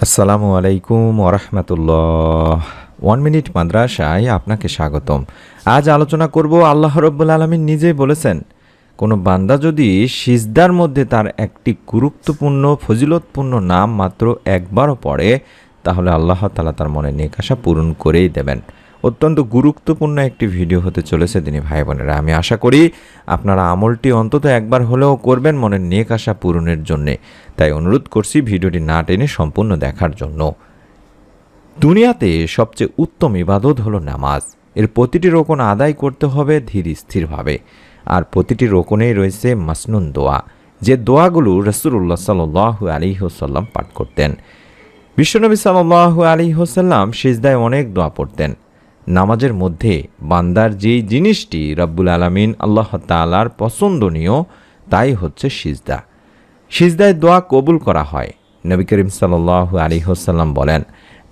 আসসালামু আলাইকুম ওরহমতুল্লাহ। 1 মিনিট মাদ্রাসায় আপনাকে স্বাগতম। আজ আলোচনা করব, আল্লাহ রব্বুল আলামিন নিজেই বলেছেন, কোনো বান্দা যদি সিজদার মধ্যে তার একটি গুরুত্বপূর্ণ ফজিলতপূর্ণ নাম মাত্র একবারও পড়ে, তাহলে আল্লাহ তাআলা তার মনে নেক আশা পূরণ করেই দেবেন। অত্যন্ত গুরুত্বপূর্ণ একটি ভিডিও হতে চলেছে দিনী ভাই বোনেরা। আমি আশা করি আপনারা আমলটি অন্তত একবার হলেও করবেন মনের নেক আশা পূরণের জন্যে। তাই অনুরোধ করছি ভিডিওটি না টেনে সম্পূর্ণ দেখার জন্য। দুনিয়াতে সবচেয়ে উত্তম ইবাদত হলো নামাজ। এর প্রতিটি রোকন আদায় করতে হবে ধীর স্থিরভাবে, আর প্রতিটি রোকনেই রয়েছে মাসনুন দোয়া, যে দোয়াগুলো রাসূলুল্লাহ সাল্লাল্লাহু আলাইহি ওয়াসাল্লাম পাঠ করতেন। বিশ্বনবী সাল্লাল্লাহু আলাইহি ওয়াসাল্লাম সিজদায় অনেক দোয়া পড়তেন। নামাজের মধ্যে বান্দার যেই জিনিসটি রব্বুল আলামিন আল্লাহ তাআলার পছন্দনীয়, তাই হচ্ছে সিজদা। সিজদায় দোয়া কবুল করা হয়। নবী করিম সাল্লাল্লাহু আলাইহি ওয়াসাল্লাম বলেন,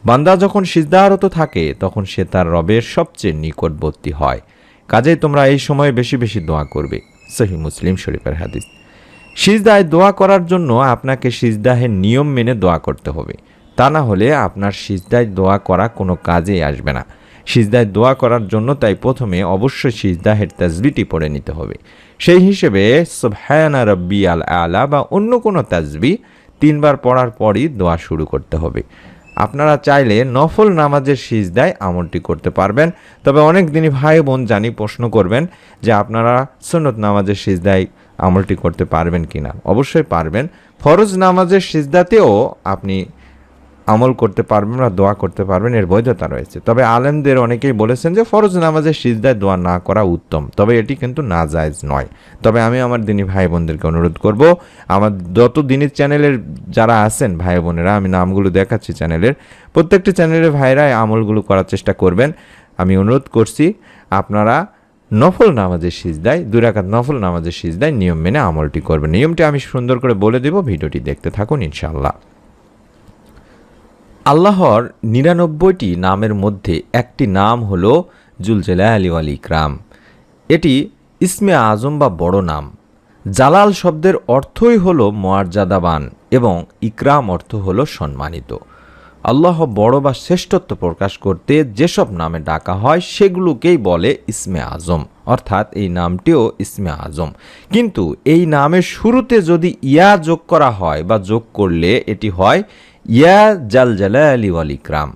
বান্দা যখন সিজদারত থাকে তখন সে তার রবের সবচেয়ে নিকটবর্তী হয়। কাজেই তোমরা এই সময় বেশি বেশি দোয়া করবে। সহিহ মুসলিম শরীফের হাদিস। সিজদায় দোয়া করার জন্য আপনাকে সিজদাহের নিয়ম মেনে দোয়া করতে হবে, তা না হলে আপনার সিজদায় দোয়া করা কোনো কাজেই আসবে না। সিজদায় দোয়া করার জন্য তাই প্রথমে অবশ্যই সিজদাহের তাসবিহটি পড়ে নিতে হবে। সেই হিসেবে সুবহানা রাব্বিয়াল আলা বা অন্য কোনো তাসবিহ 3 বার পড়ার পরই দোয়া শুরু করতে হবে। আপনারা চাইলে নফল নামাজের সিজদায় আমলটি করতে পারবেন। তবে অনেক দিনই ভাই বোন জানি প্রশ্ন করবেন যে আপনারা সুন্নত নামাজের সিজদায় আমলটি করতে পারবেন কিনা। অবশ্যই পারবেন। ফরজ নামাজের সিজদাতেও আপনি আমল করতে পারবেন বা দোয়া করতে পারবেন, এর বৈধতা রয়েছে। তবে আলেমদের অনেকেই বলেছেন যে ফরজ নামাজের সিজদায় দোয়া না করা উত্তম, তবে এটি কিন্তু নাজায়েজ নয়। তবে আমি আমার দিনী ভাই বোনদেরকে অনুরোধ করব, আমার যত দিনের চ্যানেলের যারা আছেন ভাই বোনেরা, আমি নামগুলো দেখাচ্ছি চ্যানেলের, প্রত্যেকটি চ্যানেলের ভাইরা এই আমলগুলো করার চেষ্টা করবেন। আমি অনুরোধ করছি আপনারা নফল নামাজের সিজদায় 2 রাকাত নফল নামাজের সিজদায় নিয়ম মেনে আমলটি করবেন। নিয়মটি আমি সুন্দর করে বলে দেব, ভিডিওটি দেখতে থাকুন ইনশাআল্লাহ। আল্লাহর 99টি নামের মধ্যে একটি নাম হলো জুল জালালি ওয়াল ইকরাম। এটি ইসমে আজম বা বড় নাম। জালাল শব্দের অর্থই হলো মর্যাদাবান এবং ইকরাম অর্থ হলো সম্মানিত। আল্লাহ বড় বা শ্রেষ্ঠত্ব প্রকাশ করতে যেসব নামে ডাকা হয় সেগুলোকেই বলে ইসমে আজম, অর্থাৎ এই নামটিও ইসমে আজম। কিন্তু এই নামের শুরুতে যদি ইয়া যোগ করা হয় বা যোগ করলে এটি হয় ইয়া জাল জালালি ওয়াল ইকরাম,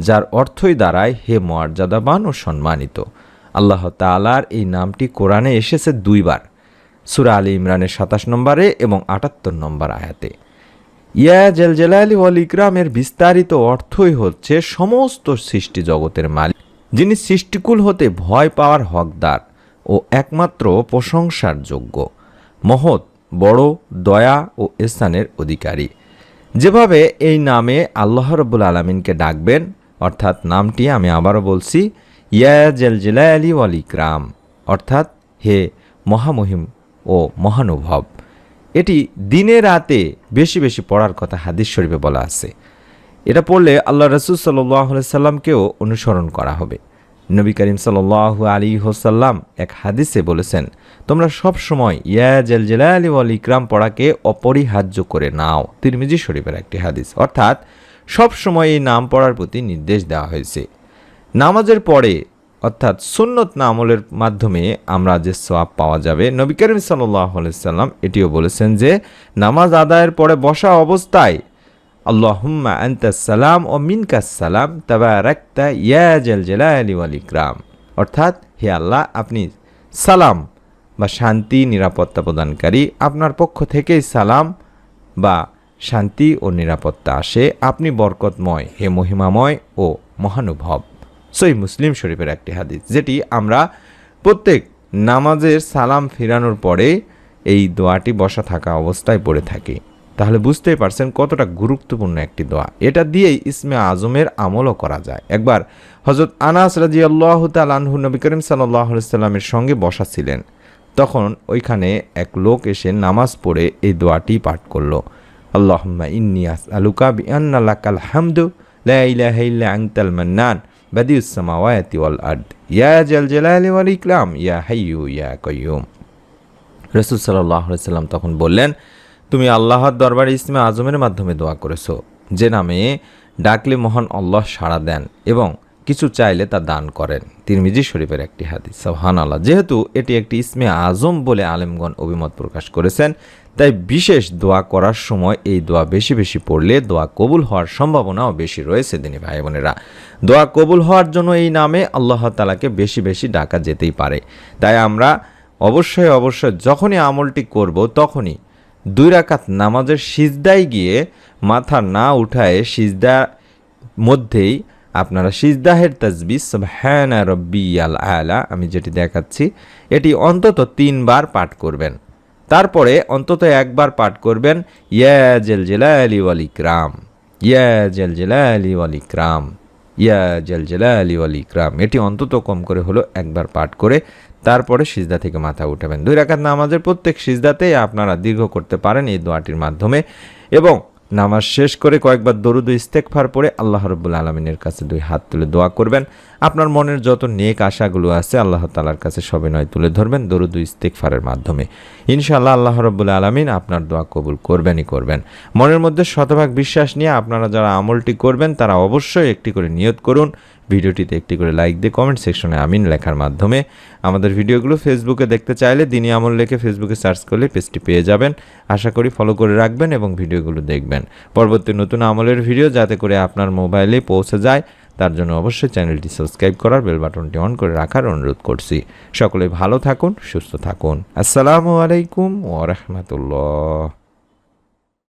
যার অর্থই দাঁড়ায় হে মর্যাদাবান ও সম্মানিত। আল্লাহ তাআলার এই নামটি কোরআনে এসেছে 2 বার, সূরা আলী ইমরানের 27 নম্বরে এবং 78 নম্বর আয়াতে। ইয়া জাল জালালি ওয়াল ইকরামের বিস্তারিত অর্থই হচ্ছে সমস্ত সৃষ্টি জগতের মালিক, যিনি সৃষ্টিকুল হতে ভয় পাওয়ার হকদার ও একমাত্র প্রশংসার যোগ্য, মহৎ, বড়, দয়া ও ইহসানের অধিকারী। যেভাবে এই নামে আল্লাহ রাব্বুল আলামিনকে ডাকবেন, অর্থাৎ নামটি আমি আবারও বলছি, ইয়া জাল জালালি ওয়াল ইকরাম, অর্থাৎ হে মহামহিম ও মহানুভব। এটি দিনে রাতে বেশি বেশি পড়ার কথা হাদিস শরীফে বলা আছে। এটা পড়লে আল্লাহ রাসূল সাল্লাল্লাহু আলাইহি সাল্লামকেও অনুসরণ করা হবে। নবী করিম সাল্লাল্লাহু আলাইহি ওয়াসাল্লাম এক হাদিসে বলেছেন, তোমরা সব সময় ইয়া জাল জালালি ওয়াল ইকরাম পড়াকে অপরিহার্য করে নাও। তিরমিজি শরীফের একটি হাদিস। অর্থাৎ সব সময় এই নাম পড়ার প্রতি নির্দেশ দেওয়া হয়েছে। নামাজের পরে অর্থাৎ সুন্নত আমলের মাধ্যমে আমরা যে সওয়াব পাওয়া যাবে, নবী করিম সাল্লাল্লাহু আলাইহি সাল্লাম এটিও বলেছেন যে নামাজ আদায়ের পরে বসা অবস্থায় আল্লাহুম্মা আনতাস সালাম ও মিনকাস সালাম তাবারাকতা ইয়া জাল জালালি ওয়াল ইকরাম, অর্থাৎ হে আল্লাহ, আপনি সালাম বা শান্তি নিরাপত্তা প্রদানকারী, আপনার পক্ষ থেকেই সালাম বা শান্তি ও নিরাপত্তা আসে, আপনি বরকতময়, হে মহিমাময় ও মহানুভব। সহিহ মুসলিম শরীফের একটি হাদিস, যেটি আমরা প্রত্যেক নামাজের সালাম ফিরানোর পরে এই দোয়াটি বসা থাকা অবস্থায় পড়ে থাকি। তাহলে বুঝতেই পারছেন কতটা গুরুত্বপূর্ণ একটি দোয়া। এটা দিয়েই ইসমে আজমের আমলও করা যায়। একবার হযরত আনাস রাদিয়াল্লাহু তাআলা আনহু নবী করিম সাল্লাল্লাহু আলাইহি সাল্লামের সঙ্গে বসা ছিলেন। তখন ওইখানে এক লোক এসে নামাজ পড়ে এই দোয়াটি পাঠ করলো, আল্লাহুম্মা ইন্নী আসআলুকা বিআন্না লাকাল হামদু লা ইলাহা ইল্লা আনতাল মান্নান বাদিউস সামাওয়াতি ওয়াল আরদ ইয়া জাল জালালি ওয়াল ইকরাম ইয়া হাইয়্যু ইয়া কাইয়্যুম। রাসূল সাল্লাল্লাহু আলাইহি সাল্লাম তখন বললেন, তুমি আল্লাহর দরবারে ইসমে আজমের মাধ্যমে দোয়া করেছো, যে নামে ডাকলে মহান আল্লাহ সাড়া দেন এবং কিছু চাইলে তা দান করেন। তিরমিজি শরীফের একটি হাদিস। সুবহানাল্লাহ। যেহেতু এটি একটি ইসমে আজম বলে আলেমগণ অভিমত প্রকাশ করেছেন, তাই বিশেষ দোয়া করার সময় এই দোয়া বেশি বেশি পড়লে দোয়া কবুল হওয়ার সম্ভাবনাও বেশি রয়েছে। দিনী ভাই বোনেরা, দোয়া কবুল হওয়ার জন্য এই নামে আল্লাহ তাআলাকে বেশি বেশি ডাকা যেতেই পারে। তাই আমরা অবশ্যই যখনই আমলটি করব তখনই 2 রাকাত নামাজের সিজদায় গিয়ে মাথা না উঠায় সিজদার মধ্যেই আপনারা সিজদাহের তাসবিহ সুবহানা রাব্বিয়াল আলা, আমি যেটি দেখাচ্ছি, এটি অন্তত 3 বার পাঠ করবেন। তারপরে অন্তত 1 বার পাঠ করবেন ইয়া জাল জালালি ওয়াল ইকরাম, ইয়া জাল জালালি ওয়াল ইকরাম, ইয়া জাল জালালি ওয়াল ইকরাম। এটি অন্তত কম করে হলো 1 বার পাঠ করে তারপরে সিজদা থেকে মাথা উঠাবেন। 2 রাকাত নামাজের প্রত্যেক সিজদাতেই আপনারা দীর্ঘ করতে পারেন এই দোয়াটির মাধ্যমে, এবং নামাজ শেষ করে কয়েকবার দরুদ ও ইস্তেগফার পড়ে আল্লাহ রাব্বুল আলামিনের কাছে 2 হাত তুলে দোয়া করবেন। আপনার মনের যত নেক আশাগুলো আছে আল্লাহ তাআলার কাছে সবিনয় তুলে ধরবেন দরুদ ও ইস্তেগফারের মাধ্যমে। ইনশাআল্লাহ আল্লাহ রাব্বুল আলামিন আপনার দোয়া কবুল করবেনই করবেন। মনের মধ্যে শতভাগ বিশ্বাস নিয়ে আপনারা যারা আমলটি করবেন তারা অবশ্যই একটি করে নিয়ত করুন। ভিডিওটিতে একটি করে লাইক দিয়ে কমেন্ট সেকশনে আমিন লেখার মাধ্যমে। আমাদের ভিডিওগুলো ফেসবুকে দেখতে চাইলে দিনী আমল লিখে ফেসবুকে সার্চ করলে পেজটি পেয়ে যাবেন। আশা করি ফলো করে রাখবেন এবং ভিডিওগুলো দেখবেন। পরবর্তী নতুন আমলের ভিডিও যাতে করে আপনার মোবাইলে পৌঁছে যায় তার জন্য অবশ্যই চ্যানেলটি সাবস্ক্রাইব করার, বেল বাটনটি অন করে রাখার অনুরোধ করছি। সকলে ভালো থাকুন, সুস্থ থাকুন। আসসালামু আলাইকুম ওয়া রাহমাতুল্লাহ।